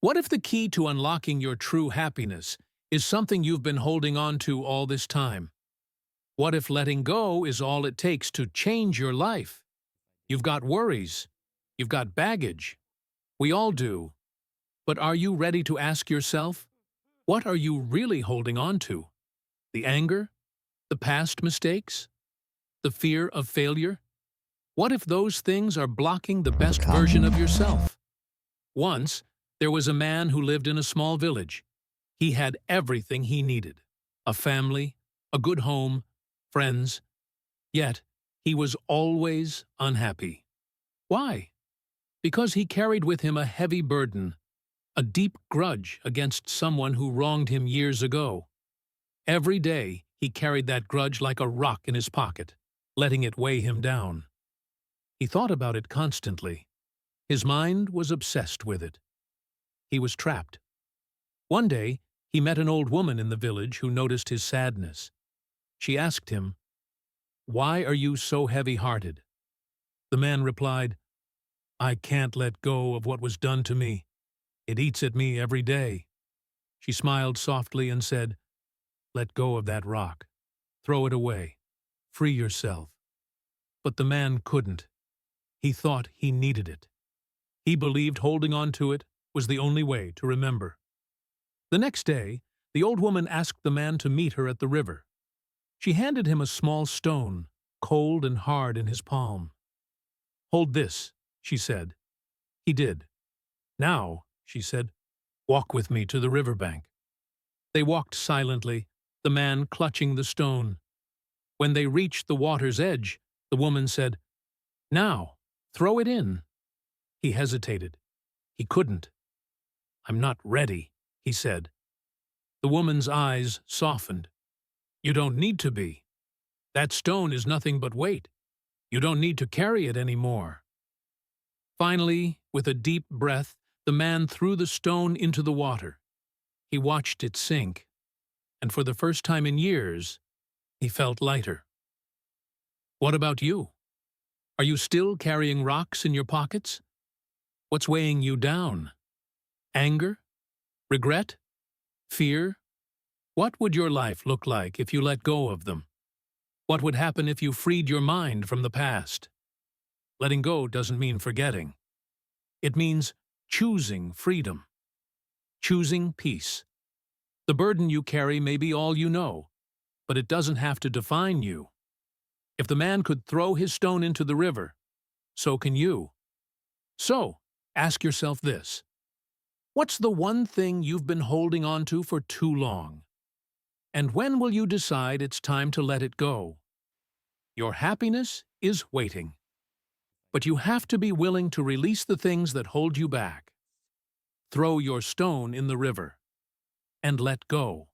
What if the key to unlocking your true happiness is something you've been holding on to all this time? What if letting go is all it takes to change your life? You've got worries. You've got baggage. We all do. But are you ready to ask yourself, what are you really holding on to? The anger? The past mistakes? The fear of failure? What if those things are blocking the best version of yourself? Once, there was a man who lived in a small village. He had everything he needed: a family, a good home, friends. Yet, he was always unhappy. Why? Because he carried with him a heavy burden, a deep grudge against someone who wronged him years ago. Every day, he carried that grudge like a rock in his pocket, letting it weigh him down. He thought about it constantly. His mind was obsessed with it. He was trapped. One day, he met an old woman in the village who noticed his sadness. She asked him, "Why are you so heavy-hearted?" The man replied, "I can't let go of what was done to me. It eats at me every day." She smiled softly and said, "Let go of that rock. Throw it away. Free yourself." But the man couldn't. He thought he needed it. He believed holding on to it was the only way to remember. The next day, the old woman asked the man to meet her at the river. She handed him a small stone, cold and hard in his palm. "Hold this," she said. He did. "Now," she said, "walk with me to the riverbank." They walked silently, the man clutching the stone. When they reached the water's edge, the woman said, "Now, throw it in." He hesitated. He couldn't. "I'm not ready," he said. The woman's eyes softened. "You don't need to be. That stone is nothing but weight. You don't need to carry it anymore." Finally, with a deep breath, the man threw the stone into the water. He watched it sink, and for the first time in years, he felt lighter. What about you? Are you still carrying rocks in your pockets? What's weighing you down? Anger? Regret? Fear? What would your life look like if you let go of them? What would happen if you freed your mind from the past? Letting go doesn't mean forgetting. It means choosing freedom, choosing peace. The burden you carry may be all you know, but it doesn't have to define you. If the man could throw his stone into the river, so can you. So, ask yourself this: what's the one thing you've been holding on to for too long? And when will you decide it's time to let it go? Your happiness is waiting. But you have to be willing to release the things that hold you back. Throw your stone in the river and let go.